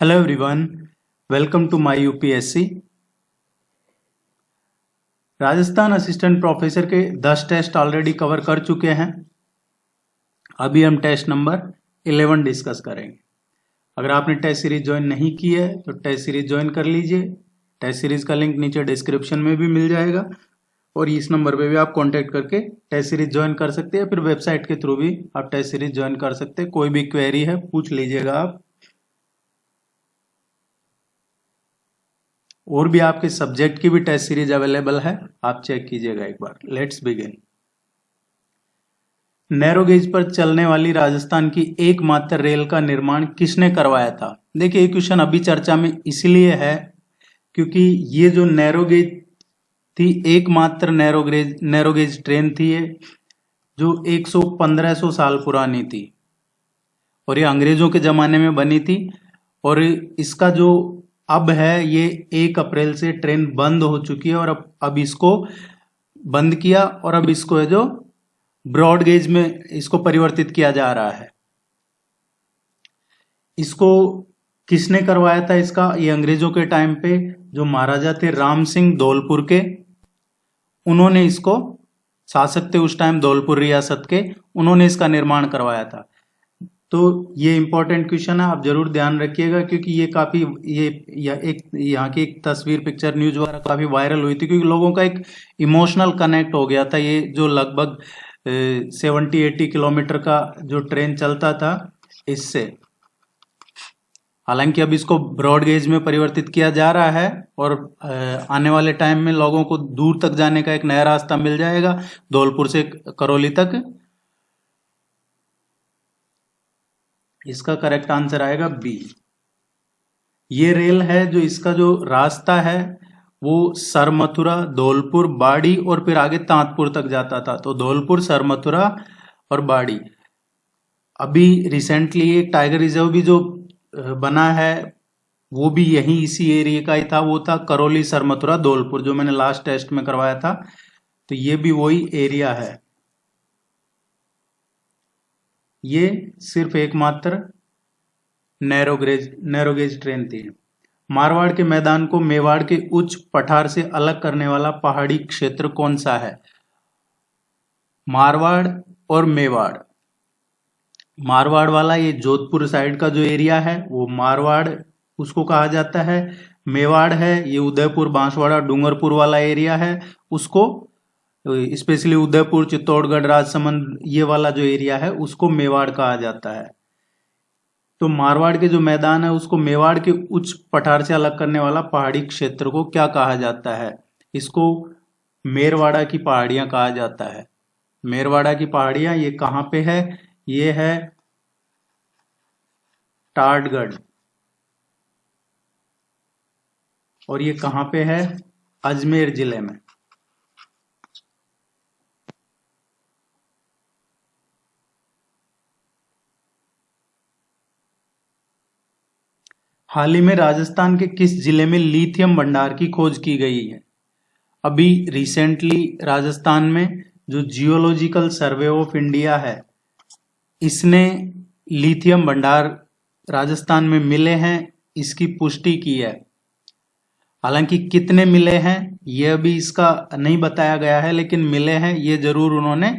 Hello everyone, welcome to my UPSC. Rajasthan assistant professor के 10 test already cover कर चुके हैं। अभी हम टेस्ट नंबर 11 डिस्कस करेंगे। अगर आपने टेस्ट सीरीज ज्वाइन नहीं की है तो टेस्ट सीरीज ज्वाइन कर लीजिए। टेस्ट सीरीज का लिंक नीचे डिस्क्रिप्शन में भी मिल जाएगा और इस नंबर पे भी आप कांटेक्ट करके टेस्ट सीरीज ज्वाइन कर सकते हैं। फिर वेबसाइट के थ्रू भी आप टेस्ट सीरीज ज्वाइन कर सकते हैं। कोई भी क्वेरी है पूछ लीजिएगा आप। और भी आपके सब्जेक्ट की भी टेस्ट सीरीज अवेलेबल है, आप चेक कीजिएगा एक बार। Let's begin. नैरो गेज पर चलने वाली राजस्थान की एकमात्र रेल का निर्माण किसने करवाया था? देखिए, ये क्वेश्चन अभी चर्चा में इसलिए है क्योंकि ये जो नैरो गेज थी, एकमात्र नैरो गेज ट्रेन थी ये, जो 1500 साल पुरानी थी और ये अंग्रेजों के जमाने में बनी थी। और इसका जो अब है, ये 1 अप्रैल से ट्रेन बंद हो चुकी है और अब इसको बंद किया और अब इसको है जो ब्रॉड गेज में इसको परिवर्तित किया जा रहा है। इसको किसने करवाया था? इसका ये अंग्रेजों के टाइम पे जो महाराजा थे राम सिंह धौलपुर के, उन्होंने इसको, शासक थे उस टाइम धौलपुर रियासत के, उन्होंने इसका निर्माण करवाया था। तो ये इंपॉर्टेंट क्वेश्चन है, आप जरूर ध्यान रखिएगा क्योंकि ये काफी यहाँ की एक तस्वीर पिक्चर न्यूज वगैरह काफी वायरल हुई थी क्योंकि लोगों का एक इमोशनल कनेक्ट हो गया था। ये जो लगभग 70-80 किलोमीटर का जो ट्रेन चलता था इससे। हालांकि अब इसको ब्रॉड गेज में परिवर्तित किया जा रहा है और आने वाले टाइम में लोगों को दूर तक जाने का एक नया रास्ता मिल जाएगा, धौलपुर से करौली तक। इसका करेक्ट आंसर आएगा बी। ये रेल है जो इसका जो रास्ता है वो सरमथुरा, धौलपुर, बाड़ी और फिर आगे तांतपुर तक जाता था। तो धौलपुर, सरमथुरा और बाड़ी। अभी रिसेंटली एक टाइगर रिजर्व भी जो बना है वो भी यही इसी एरिया का ही था। वो था करौली, सरमथुरा, धौलपुर, जो मैंने लास्ट टेस्ट में करवाया था। तो ये भी वही एरिया है। ये सिर्फ एकमात्र नैरो गेज ट्रेन थी। मारवाड़ के मैदान को मेवाड़ के उच्च पठार से अलग करने वाला पहाड़ी क्षेत्र कौन सा है? मारवाड़ और मेवाड़। मारवाड़ वाला ये जोधपुर साइड का जो एरिया है वो मारवाड़ उसको कहा जाता है। मेवाड़ है ये उदयपुर, बांसवाड़ा, डूंगरपुर वाला एरिया है, उसको स्पेशली उदयपुर, चित्तौड़गढ़, राजसमंद ये वाला जो एरिया है उसको मेवाड़ कहा जाता है। तो मारवाड़ के जो मैदान है उसको मेवाड़ के उच्च पठार से अलग करने वाला पहाड़ी क्षेत्र को क्या कहा जाता है? इसको मेरवाड़ा की पहाड़ियां कहा जाता है। मेरवाड़ा की पहाड़ियां ये कहां पे है? ये है टाटगढ़। और ये कहां पे है? अजमेर जिले में। हाल ही में राजस्थान के किस जिले में लिथियम भंडार की खोज की गई है? अभी रिसेंटली राजस्थान में जो जियोलॉजिकल सर्वे ऑफ इंडिया है, इसने लिथियम भंडार राजस्थान में मिले हैं इसकी पुष्टि की है। हालांकि कितने मिले हैं यह भी इसका नहीं बताया गया है, लेकिन मिले हैं ये जरूर उन्होंने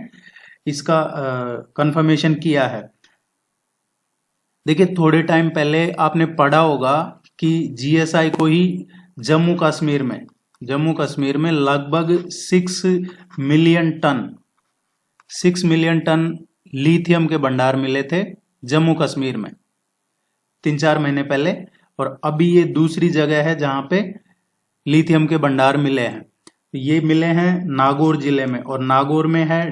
इसका कंफर्मेशन किया है। देखिए, थोड़े टाइम पहले आपने पढ़ा होगा कि जीएसआई को ही जम्मू कश्मीर में लगभग 6 मिलियन टन लिथियम के भंडार मिले थे जम्मू कश्मीर में 3-4 महीने पहले। और अभी ये दूसरी जगह है जहां पे लिथियम के भंडार मिले हैं। ये मिले हैं नागौर जिले में और नागौर में है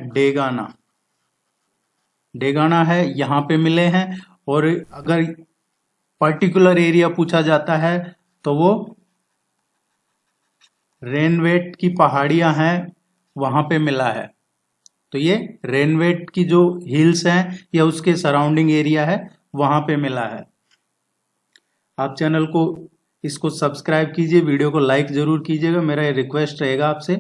डेगाना है, यहां पे मिले हैं। और अगर पर्टिकुलर एरिया पूछा जाता है तो वो रेनवेट की पहाड़ियां हैं वहां पे मिला है। तो ये रेनवेट की जो हिल्स हैं या उसके सराउंडिंग एरिया है वहां पे मिला है। आप चैनल को इसको सब्सक्राइब कीजिए, वीडियो को लाइक जरूर कीजिएगा, मेरा ये रिक्वेस्ट रहेगा आपसे।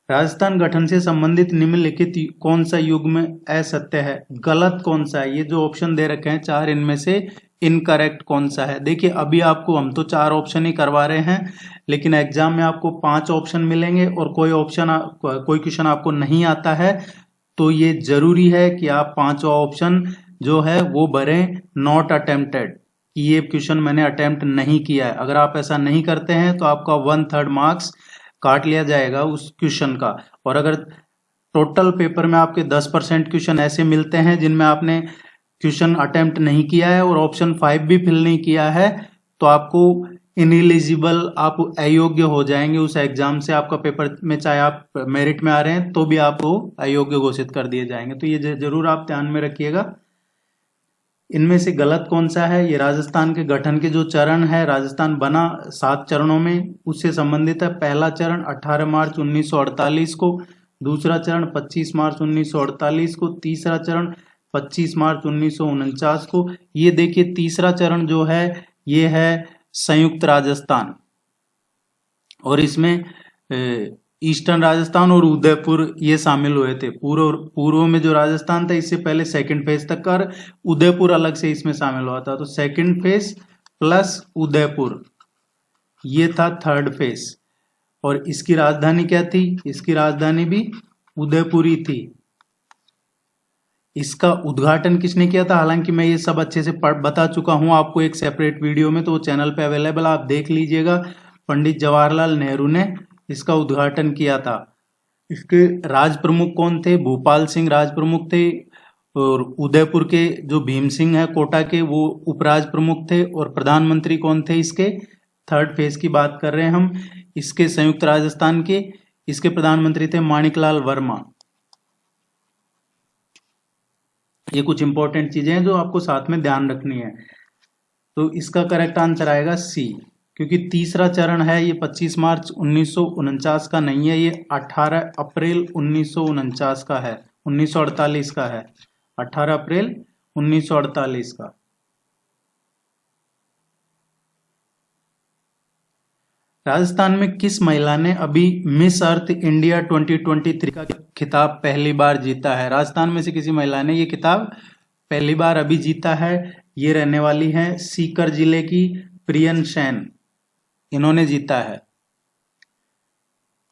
राजस्थान गठन से संबंधित निम्नलिखित कौन सा युग्म असत्य है? गलत कौन सा है? ये जो ऑप्शन दे रखे हैं चार, इनमें से इनकरेक्ट कौन सा है? देखिए अभी आपको हम तो चार ऑप्शन ही करवा रहे हैं, लेकिन एग्जाम में आपको 5 ऑप्शन मिलेंगे और कोई क्वेश्चन आपको नहीं आता है तो ये जरूरी है कि आप 5वां ऑप्शन जो है वो भरें, नॉट अटेम्प्टेड, कि ये क्वेश्चन मैंने अटेम्प्ट नहीं किया है। अगर आप ऐसा नहीं करते हैं तो आपका 1/3 मार्क्स काट लिया जाएगा उस क्वेश्चन का। और अगर टोटल पेपर में आपके 10% क्वेश्चन ऐसे मिलते हैं जिनमें आपने क्वेश्चन अटेम्प्ट नहीं किया है और ऑप्शन 5 भी फिल नहीं किया है, तो आपको इनएलिजिबल, आप अयोग्य हो जाएंगे उस एग्जाम से। आपका पेपर में चाहे आप मेरिट में आ रहे हैं तो भी आपको अयोग्य घोषित कर दिए जाएंगे। तो ये जरूर आप ध्यान में रखिएगा। इनमें से गलत कौन सा है? ये राजस्थान के गठन के जो चरण है, राजस्थान बना 7 चरणों में, उससे संबंधित है। पहला चरण 18 मार्च 1948 को, दूसरा चरण 25 मार्च 1948 को, तीसरा चरण 25 मार्च 1949 को। ये देखिए तीसरा चरण जो है ये है संयुक्त राजस्थान, और इसमें ईस्टर्न राजस्थान और उदयपुर ये शामिल हुए थे। पूर्व में जो राजस्थान था इससे पहले सेकंड फेज तक कर, उदयपुर अलग से इसमें शामिल हुआ था। तो सेकंड फेज प्लस उदयपुर ये था थर्ड फेज। और इसकी राजधानी क्या थी? इसकी राजधानी भी उदयपुरी थी। इसका उद्घाटन किसने किया था? हालांकि मैं ये सब अच्छे से बता चुका हूं आपको एक सेपरेट वीडियो में, तो वो चैनल पे अवेलेबल, आप देख लीजिएगा। पंडित जवाहरलाल नेहरू ने इसका उद्घाटन किया था। इसके राज प्रमुख कौन थे? भूपाल सिंह राज प्रमुख थे, और उदयपुर के जो भीम सिंह है कोटा के, वो उपराज प्रमुख थे। और प्रधानमंत्री कौन थे इसके? थर्ड फेज की बात कर रहे हैं हम इसके, संयुक्त राजस्थान के। इसके प्रधानमंत्री थे माणिकलाल वर्मा। ये कुछ इंपॉर्टेंट चीजें हैं जो आपको साथ में ध्यान रखनी है। तो इसका करेक्ट आंसर आएगा सी, क्योंकि तीसरा चरण है ये 25 मार्च 1949 का नहीं है, ये 18 अप्रैल 1949 का है, 1948 का है, 18 अप्रैल 1948 का। राजस्थान में किस महिला ने अभी मिस अर्थ इंडिया 2023 का खिताब पहली बार जीता है? राजस्थान में से किसी महिला ने ये खिताब पहली बार अभी जीता है। ये रहने वाली है सीकर जिले की प्रियन सेन, इन्होंने जीता है।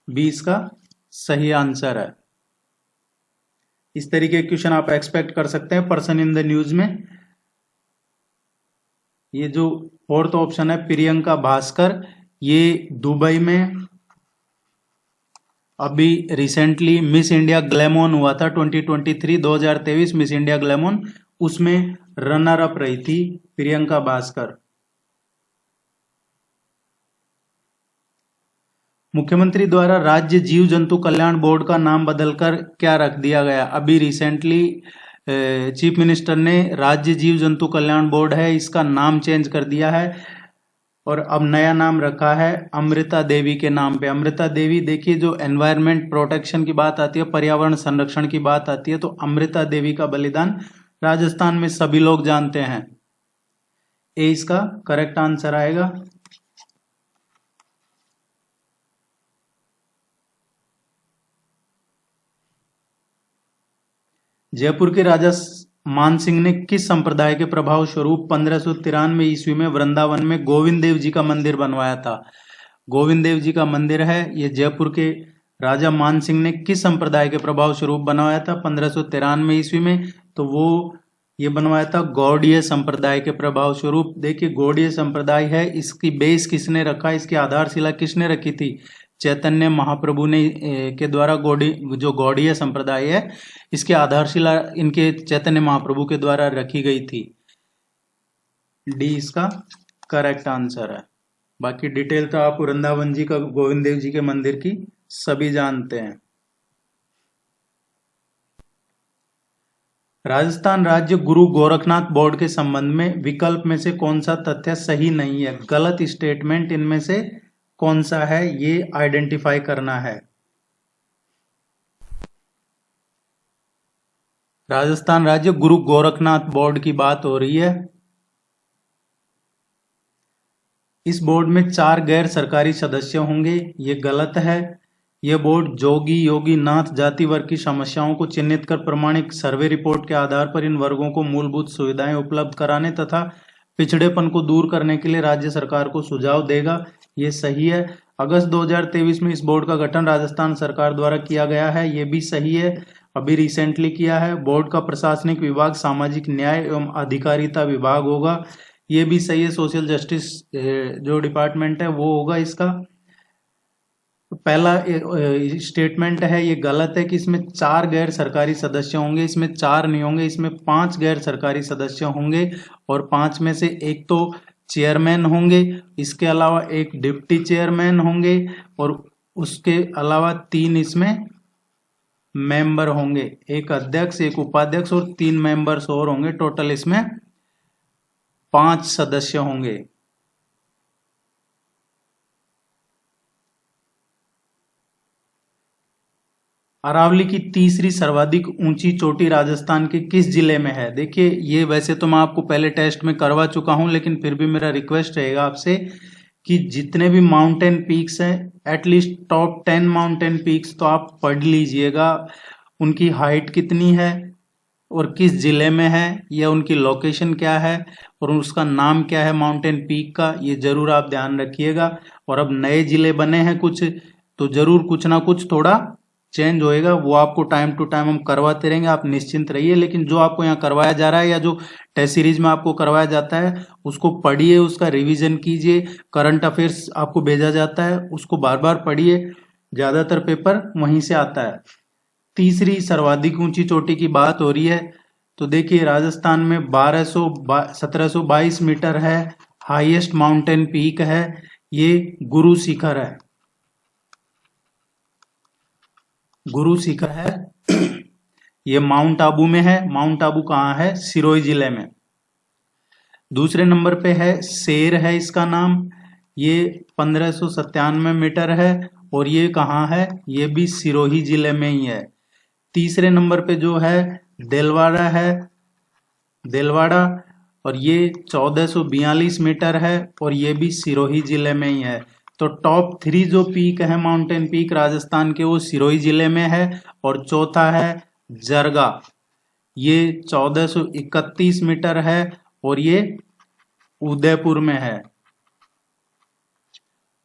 20 का सही आंसर है। इस तरीके के क्वेश्चन आप एक्सपेक्ट कर सकते हैं पर्सन इन द न्यूज में। ये जो फोर्थ ऑप्शन है प्रियंका भास्कर, ये दुबई में अभी रिसेंटली मिस इंडिया ग्लैमोन हुआ था 2023 मिस इंडिया ग्लैमोन, उसमें रनर अप रही थी प्रियंका भास्कर। मुख्यमंत्री द्वारा राज्य जीव जंतु कल्याण बोर्ड का नाम बदलकर क्या रख दिया गया? अभी रिसेंटली चीफ मिनिस्टर ने राज्य जीव जंतु कल्याण बोर्ड है इसका नाम चेंज कर दिया है और अब नया नाम रखा है अमृता देवी के नाम पे। अमृता देवी, देखिए जो एनवायरनमेंट प्रोटेक्शन की बात आती है, पर्यावरण संरक्षण की बात आती है, तो अमृता देवी का बलिदान राजस्थान में सभी लोग जानते हैं। ए इसका करेक्ट आंसर आएगा। जयपुर के राजा मान सिंह ने किस संप्रदाय के प्रभाव स्वरूप 1593 ईस्वी में वृंदावन में गोविंद देव जी का मंदिर बनवाया था? गोविंद देव जी का मंदिर है ये जयपुर के राजा मान सिंह ने किस संप्रदाय के प्रभाव स्वरूप बनवाया था 1593 ईस्वी में? तो वो ये बनवाया था गौड़ीय संप्रदाय के प्रभाव स्वरूप। देखिए गौड़ीय संप्रदाय है, इसकी बेस किसने रखा, इसकी आधारशिला किसने रखी थी? चैतन्य महाप्रभु ने के द्वारा जो गौड़ीय संप्रदाय है इसकी आधारशिला इनके चैतन्य महाप्रभु के द्वारा रखी गई थी। डी इसका करेक्ट आंसर है। बाकी डिटेल तो आप वृंदावन जी का गोविंद देव जी के मंदिर की सभी जानते हैं। राजस्थान राज्य गुरु गोरखनाथ बोर्ड के संबंध में विकल्प में से कौन सा तथ्य सही नहीं है? गलत स्टेटमेंट इनमें से कौन सा है, ये आइडेंटिफाई करना है। राजस्थान राज्य गुरु गोरखनाथ बोर्ड की बात हो रही है। इस बोर्ड में 4 गैर सरकारी सदस्य होंगे, ये गलत है। यह बोर्ड जोगी योगी नाथ जाति वर्ग की समस्याओं को चिन्हित कर प्रमाणिक सर्वे रिपोर्ट के आधार पर इन वर्गों को मूलभूत सुविधाएं उपलब्ध कराने तथा पिछड़ेपन को दूर करने के लिए राज्य सरकार को सुझाव देगा। ये सही है। अगस्त 2023 में इस बोर्ड का गठन राजस्थान सरकार द्वारा किया गया है, ये भी सही है, अभी रिसेंटली किया है। बोर्ड का प्रशासनिक विभाग सामाजिक न्याय एवं अधिकारिता विभाग होगा, ये भी सही है। सोशल जस्टिस जो डिपार्टमेंट है वो होगा इसका। पहला स्टेटमेंट है ये गलत है कि इसमें 4 गैर सरकारी सदस्य होंगे, इसमें 4 नहीं होंगे, इसमें 5 गैर सरकारी सदस्य होंगे और 5 में से एक तो चेयरमैन होंगे, इसके अलावा एक डिप्टी चेयरमैन होंगे और उसके अलावा 3 इसमें मेंबर होंगे, एक अध्यक्ष, एक उपाध्यक्ष और 3 मेंबर्स और होंगे। टोटल इसमें 5 सदस्य होंगे। अरावली की तीसरी सर्वाधिक ऊंची चोटी राजस्थान के किस जिले में है? देखिए ये वैसे तो मैं आपको पहले टेस्ट में करवा चुका हूं, लेकिन फिर भी मेरा रिक्वेस्ट रहेगा आपसे कि जितने भी माउंटेन पीक्स हैं एटलीस्ट टॉप 10 माउंटेन पीक्स तो आप पढ़ लीजिएगा। उनकी हाइट कितनी है और किस जिले में है, या उनकी लोकेशन क्या है और उसका नाम क्या है माउंटेन पीक का, ये जरूर आप ध्यान रखिएगा। और अब नए जिले बने हैं कुछ, तो जरूर कुछ ना कुछ थोड़ा चेंज होएगा, वो आपको टाइम टू टाइम हम करवाते रहेंगे, आप निश्चिंत रहिए। लेकिन जो आपको यहाँ करवाया जा रहा है या जो टेस्ट सीरीज में आपको करवाया जाता है उसको पढ़िए, उसका रिवीजन कीजिए। करंट अफेयर्स आपको भेजा जाता है, उसको बार बार पढ़िए, ज्यादातर पेपर वहीं से आता है। तीसरी सर्वाधिक ऊंची चोटी की बात हो रही है, तो देखिए राजस्थान में 1722 मीटर है, हाईएस्ट माउंटेन पीक है, ये गुरु शिखर है। गुरु शिखर है ये माउंट आबू में है। माउंट आबू कहाँ है? सिरोही जिले में। दूसरे नंबर पे है शेर है इसका नाम, ये 1597 मीटर है और ये कहाँ है? ये भी सिरोही जिले में ही है। तीसरे नंबर पे जो है देलवाड़ा है, देलवाड़ा, और ये 1442 मीटर है और ये भी सिरोही जिले में ही है। तो टॉप 3 जो पीक है माउंटेन पीक राजस्थान के वो सिरोही जिले में है। और चौथा है जरगा, ये 1431 मीटर है और ये उदयपुर में है।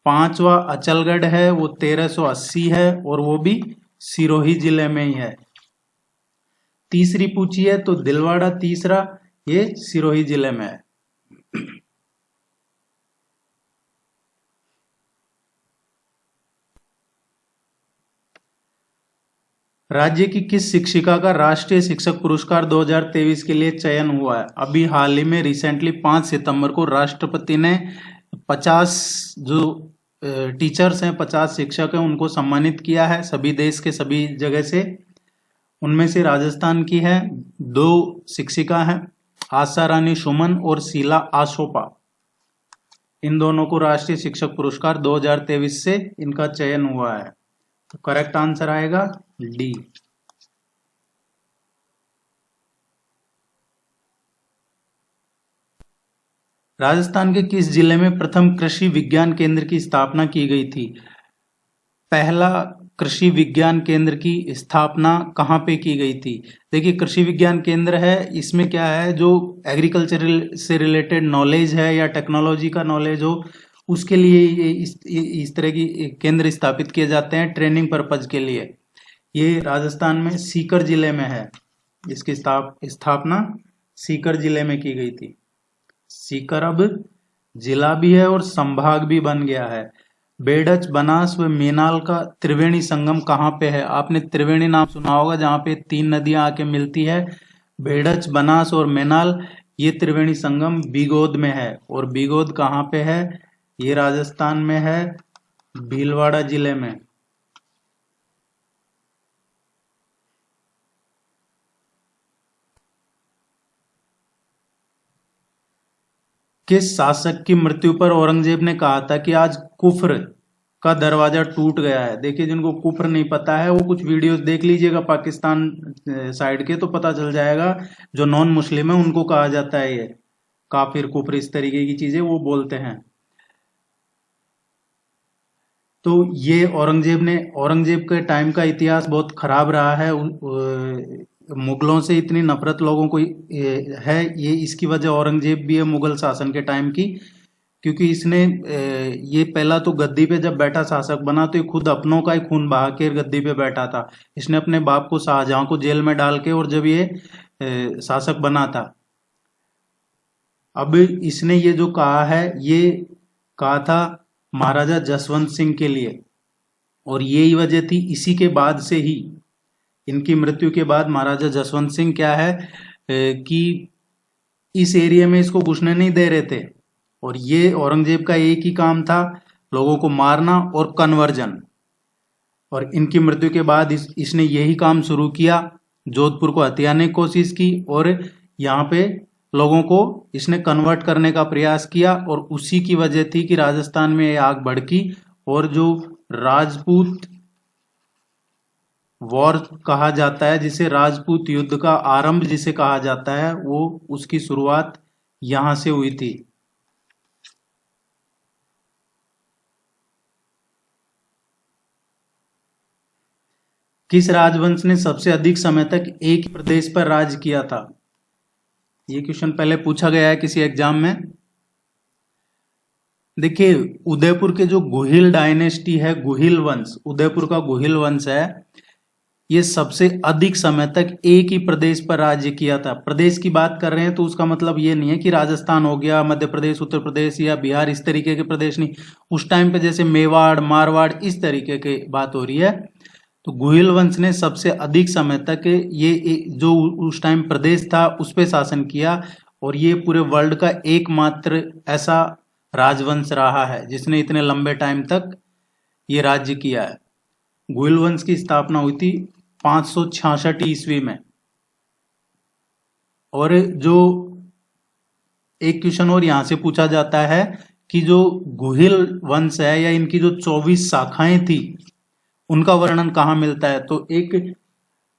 पांचवा अचलगढ़ है, वो 1380 है और वो भी सिरोही जिले में ही है। तीसरी पूछी है तो दिलवाड़ा तीसरा, ये सिरोही जिले में है। राज्य की किस शिक्षिका का राष्ट्रीय शिक्षक पुरस्कार 2023 के लिए चयन हुआ है? अभी हाल ही में रिसेंटली 5 सितंबर को राष्ट्रपति ने 50 जो टीचर्स हैं, 50 शिक्षक हैं, उनको सम्मानित किया है सभी देश के सभी जगह से। उनमें से राजस्थान की है 2 शिक्षिका हैं, आशा रानी सुमन और शीला आसोपा। इन दोनों को राष्ट्रीय शिक्षक पुरस्कार 2023 से इनका चयन हुआ है। तो करेक्ट आंसर आएगा डी। राजस्थान के किस जिले में प्रथम कृषि विज्ञान केंद्र की स्थापना की गई थी? पहला कृषि विज्ञान केंद्र की स्थापना कहाँ पे की गई थी? देखिए कृषि विज्ञान केंद्र है, इसमें क्या है, जो एग्रीकल्चर से रिलेटेड नॉलेज है या टेक्नोलॉजी का नॉलेज हो उसके लिए इस तरह की केंद्र स्थापित किए जाते हैं ट्रेनिंग पर्पज के लिए। ये राजस्थान में सीकर जिले में है, इसकी स्थापना सीकर जिले में की गई थी। सीकर अब जिला भी है और संभाग भी बन गया है। बेडच, बनास व मेनाल का त्रिवेणी संगम कहाँ पे है? आपने त्रिवेणी नाम सुना होगा, जहाँ पे 3 नदियां आके मिलती है, बेडच, बनास और मेनाल। ये त्रिवेणी संगम बीगोद में है और बीगोद कहाँ पे है? ये राजस्थान में है, भीलवाड़ा जिले में। किस शासक की मृत्यु पर औरंगजेब ने कहा था कि आज कुफ्र का दरवाजा टूट गया है? देखिए जिनको कुफ्र नहीं पता है वो कुछ वीडियोस देख लीजिएगा पाकिस्तान साइड के, तो पता चल जाएगा। जो नॉन मुस्लिम है उनको कहा जाता है ये काफिर, कुफ्र, इस तरीके की चीजें वो बोलते हैं। तो ये औरंगजेब के टाइम का इतिहास बहुत खराब रहा है। मुगलों से इतनी नफरत लोगों को है, ये इसकी वजह औरंगजेब भी है मुगल शासन के टाइम की, क्योंकि इसने ये पहला तो गद्दी पे जब बैठा शासक बना तो ये खुद अपनों का ही खून बहा के गद्दी पे बैठा था। इसने अपने बाप को शाहजहां को जेल में डाल के, और जब ये शासक बना था, अब इसने ये जो कहा है, ये कहा था महाराजा जसवंत सिंह के लिए, और यही वजह थी। इसी के बाद से ही, इनकी मृत्यु के बाद महाराजा जसवंत सिंह क्या है कि इस एरिया में इसको घुसने नहीं दे रहे थे, और ये औरंगजेब का एक ही काम था, लोगों को मारना और कन्वर्जन। और इनकी मृत्यु के बाद इसने यही काम शुरू किया, जोधपुर को हथियाने की कोशिश की, और यहाँ पे लोगों को इसने कन्वर्ट करने का प्रयास किया, और उसी की वजह थी कि राजस्थान में ये आग भड़की, और जो राजपूत वॉर कहा जाता है, जिसे राजपूत युद्ध का आरंभ जिसे कहा जाता है, वो उसकी शुरुआत यहां से हुई थी। किस राजवंश ने सबसे अधिक समय तक एक ही प्रदेश पर राज किया था? ये क्वेश्चन पहले पूछा गया है किसी एग्जाम में। देखिए, उदयपुर के जो गुहिल डायनेस्टी है, गुहिल वंश, उदयपुर का गुहिल वंश है, ये सबसे अधिक समय तक एक ही प्रदेश पर राज्य किया था। प्रदेश की बात कर रहे हैं तो उसका मतलब ये नहीं है कि राजस्थान हो गया, मध्य प्रदेश, उत्तर प्रदेश या बिहार, इस तरीके के प्रदेश नहीं। उस टाइम पे जैसे मेवाड़, मारवाड़, इस तरीके की बात हो रही है। तो गुहिल वंश ने सबसे अधिक समय तक ये जो उस टाइम प्रदेश था उस पर शासन किया, और ये पूरे वर्ल्ड का एकमात्र ऐसा राजवंश रहा है जिसने इतने लंबे टाइम तक ये राज्य किया है। गुहिल वंश की स्थापना हुई थी 566 ईस्वी में। और जो एक क्वेश्चन और यहां से पूछा जाता है कि जो गुहिल वंश है, या इनकी जो 24 शाखाएं थी, उनका वर्णन कहाँ मिलता है? तो एक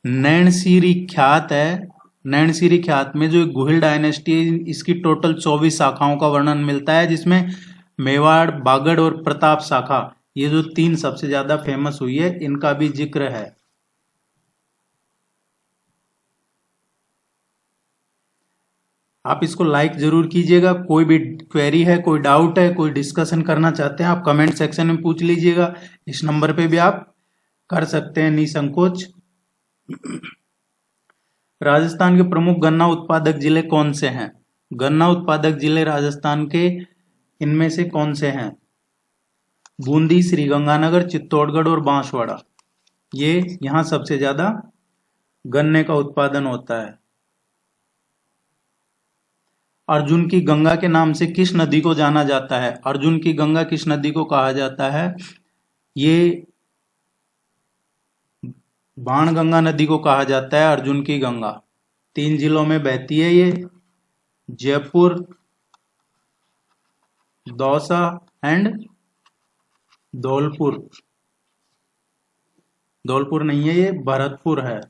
नैनसीरी ख्यात है, नैनसीरी ख्यात में जो गुहिल डायनेस्टी है, इसकी टोटल 24 शाखाओं का वर्णन मिलता है, जिसमें मेवाड़, बागड़ और प्रताप शाखा, ये जो 3 सबसे ज्यादा फेमस हुई है, इनका भी जिक्र है। आप इसको लाइक जरूर कीजिएगा। कोई भी क्वेरी है, कोई डाउट है, कोई डिस्कशन करना चाहते हैं, आप कमेंट सेक्शन में पूछ लीजिएगा। इस नंबर पे भी आप कर सकते हैं निसंकोच। राजस्थान के प्रमुख गन्ना उत्पादक जिले कौन से हैं? गन्ना उत्पादक जिले राजस्थान के इनमें से कौन से हैं? बूंदी, श्रीगंगानगर, चित्तौड़गढ़ और बांसवाड़ा, ये यहां सबसे ज्यादा गन्ने का उत्पादन होता है। अर्जुन की गंगा के नाम से किस नदी को जाना जाता है? अर्जुन की गंगा किस नदी को कहा जाता है? ये बाणगंगा नदी को कहा जाता है अर्जुन की गंगा। 3 जिलों में बहती है ये, जयपुर, दौसा एंड धौलपुर। धौलपुर नहीं है, ये भरतपुर है।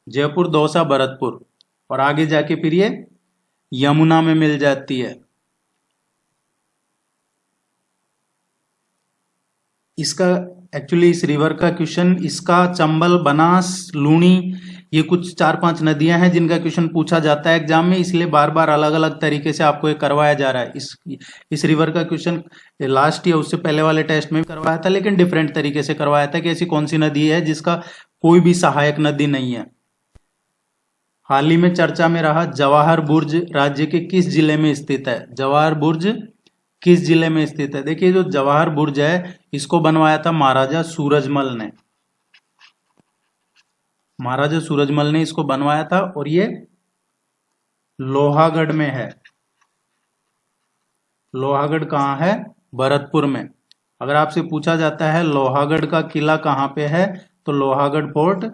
जयपुर, दौसा, भरतपुर, और आगे जाके फिर ये यमुना में मिल जाती है। इसका एक्चुअली इस रिवर का क्वेश्चन, इसका चंबल, बनास, लूणी, ये कुछ 4-5 नदियां हैं जिनका क्वेश्चन पूछा जाता है एग्जाम में, इसलिए बार बार अलग अलग तरीके से आपको ये करवाया जा रहा है। इस रिवर का क्वेश्चन लास्ट या उससे पहले वाले टेस्ट में भी करवाया था, लेकिन डिफरेंट तरीके से करवाया था कि ऐसी कौन सी नदी है जिसका कोई भी सहायक नदी नहीं है। हाल ही में चर्चा में रहा जवाहर बुर्ज राज्य के किस जिले में स्थित है? जवाहर बुर्ज किस जिले में स्थित है? देखिए, जो जवाहर बुर्ज है, इसको बनवाया था महाराजा सूरजमल ने। महाराजा सूरजमल ने इसको बनवाया था, और ये लोहागढ़ में है। लोहागढ़ कहाँ है? भरतपुर में। अगर आपसे पूछा जाता है लोहागढ़ का किला कहाँ पे है, तो लोहागढ़ फोर्ट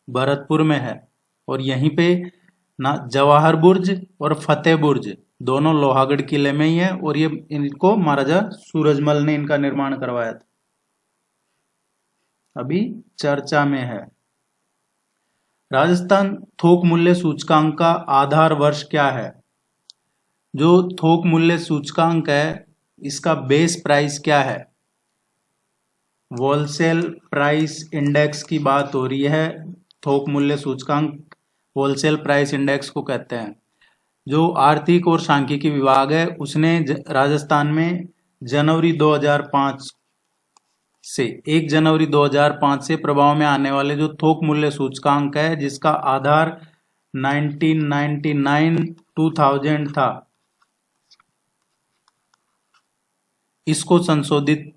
भरतपुर में है। और यहीं पे ना जवाहर बुर्ज और फतेह बुर्ज दोनों लोहागढ़ किले में ही है, और ये इनको महाराजा सूरजमल ने इनका निर्माण करवाया था। अभी चर्चा में है। राजस्थान थोक मूल्य सूचकांक का आधार वर्ष क्या है? जो थोक मूल्य सूचकांक है, इसका बेस प्राइस क्या है? होलसेल प्राइस इंडेक्स की बात हो रही है। थोक मूल्य सूचकांक होलसेल प्राइस इंडेक्स को कहते हैं। जो आर्थिक और सांख्यिकी विभाग है उसने राजस्थान में जनवरी 2005 से 1 जनवरी 2005 से प्रभाव में आने वाले जो थोक मूल्य सूचकांक है जिसका आधार 1999 2000 था, इसको संशोधित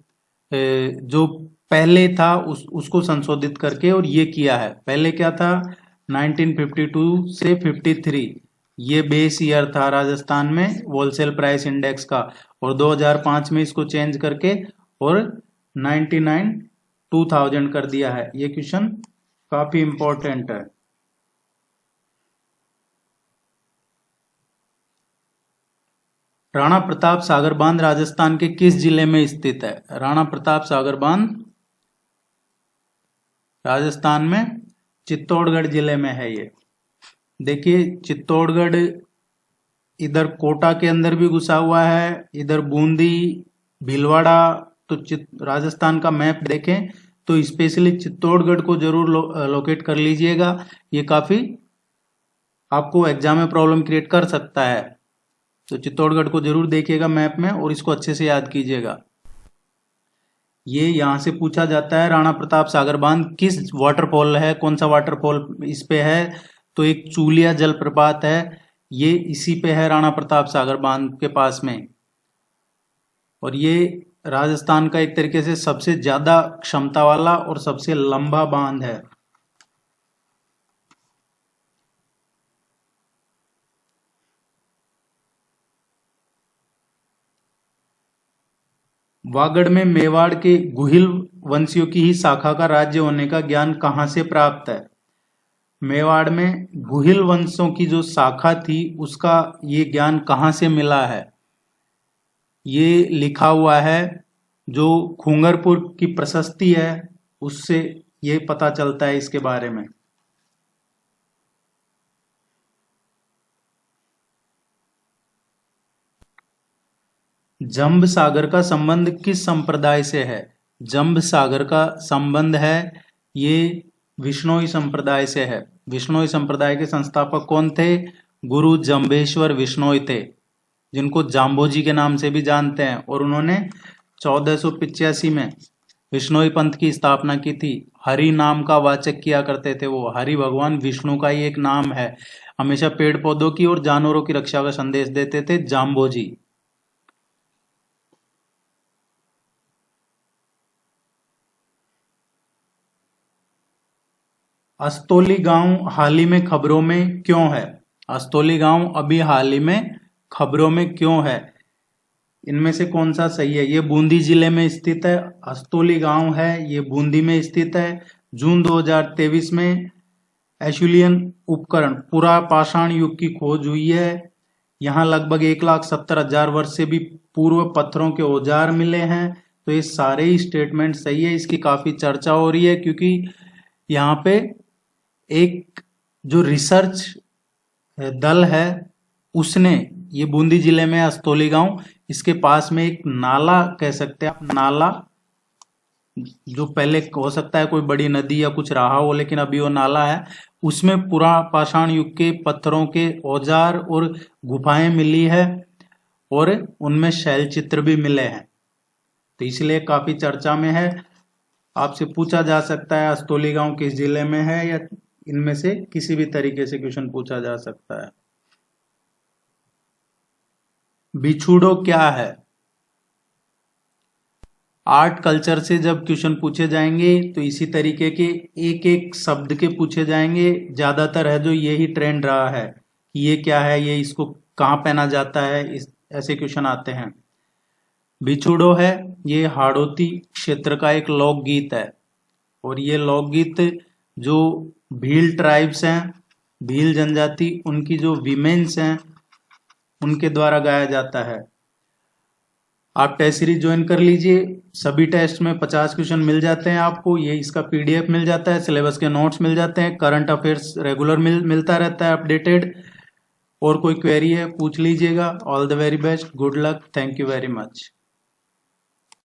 जो पहले था उसको संशोधित करके और ये किया है। पहले क्या था? 1952 से 53 ये बेस ईयर था राजस्थान में होलसेल प्राइस इंडेक्स का, और 2005 में इसको चेंज करके और 99 2000 कर दिया है। ये क्वेश्चन काफी इंपॉर्टेंट है। राणा प्रताप सागर बांध राजस्थान के किस जिले में स्थित है? राणा प्रताप सागर बांध राजस्थान में चित्तौड़गढ़ जिले में है। ये देखिए चित्तौड़गढ़ इधर कोटा के अंदर भी घुसा हुआ है, इधर बूंदी भीलवाड़ा। तो राजस्थान का मैप देखें तो स्पेशली चित्तौड़गढ़ को जरूर लोकेट कर लीजिएगा। ये काफी आपको एग्जाम में प्रॉब्लम क्रिएट कर सकता है, तो चित्तौड़गढ़ को जरूर देखिएगा मैप में और इसको अच्छे से याद कीजिएगा। ये यहां से पूछा जाता है राणा प्रताप सागर बांध किस वाटरफॉल है, कौन सा वाटरफॉल इस पे है? तो एक चूलिया जलप्रपात है, ये इसी पे है राणा प्रताप सागर बांध के पास में। और ये राजस्थान का एक तरीके से सबसे ज्यादा क्षमता वाला और सबसे लंबा बांध है। वागड़ में मेवाड़ के गुहिल वंशियों की ही शाखा का राज्य होने का ज्ञान कहां से प्राप्त है? मेवाड़ में गुहिल वंशों की जो शाखा थी उसका ये ज्ञान कहां से मिला है? ये लिखा हुआ है, जो खुंगरपुर की प्रशस्ति है उससे ये पता चलता है इसके बारे में। जंब सागर का संबंध किस संप्रदाय से है? जंब सागर का संबंध है ये विश्नोई संप्रदाय से है। विश्नोई संप्रदाय के संस्थापक कौन थे? गुरु जंबेश्वर विश्नोई थे, जिनको जाम्बोजी के नाम से भी जानते हैं। और उन्होंने 1485 में विश्नोई पंथ की स्थापना की थी। हरि नाम का वाचक किया करते थे वो। हरि भगवान विष्णु का ही एक नाम है। हमेशा पेड़ पौधों की और जानवरों की रक्षा का संदेश देते थे जाम्बोजी। अस्तोली गांव हाल ही में खबरों में क्यों है? अस्तोली गांव अभी हाल ही में खबरों में क्यों है? इनमें से कौन सा सही है? ये बूंदी जिले में स्थित है। अस्तोली गांव है ये बूंदी में स्थित है। जून 2023 में एशुलियन उपकरण पुरा पाषाण युग की खोज हुई है। यहाँ लगभग 1,70,000 वर्ष से भी पूर्व पत्थरों के औजार मिले हैं। तो ये सारे ही स्टेटमेंट सही है। इसकी काफी चर्चा हो रही है क्योंकि यहाँ पे एक जो रिसर्च दल है उसने ये बूंदी जिले में अस्तोली गांव, इसके पास में एक नाला कह सकते हैं आप, नाला जो पहले हो सकता है कोई बड़ी नदी या कुछ रहा हो, लेकिन अभी वो नाला है, उसमें पूरा पाषाण युग के पत्थरों के औजार और गुफाएं मिली है और उनमें शैल चित्र भी मिले हैं। तो इसलिए काफी चर्चा में है। आपसे पूछा जा सकता है अस्तोली गांव किस जिले में है, या इनमें से किसी भी तरीके से क्वेश्चन पूछा जा सकता है। बिछुड़ो क्या है? आर्ट कल्चर से जब क्वेश्चन पूछे जाएंगे तो इसी तरीके के एक एक शब्द के पूछे जाएंगे। ज्यादातर है जो यही ट्रेंड रहा है कि ये क्या है, ये इसको कहाँ पहना जाता है, ऐसे क्वेश्चन आते हैं। बिछुड़ो है ये हाड़ौती क्षेत्र का एक लोकगीत है, और ये लोकगीत जो भील ट्राइब्स हैं, भील जनजाति, उनकी जो विमेन्स हैं उनके द्वारा गाया जाता है। आप टेस्ट सीरीज ज्वाइन कर लीजिए। सभी टेस्ट में 50 क्वेश्चन मिल जाते हैं आपको। ये इसका पीडीएफ मिल जाता है, सिलेबस के नोट्स मिल जाते हैं, करंट अफेयर्स रेगुलर मिलता रहता है अपडेटेड। और कोई क्वेरी है पूछ लीजिएगा। All the very best, good luck, thank you very much.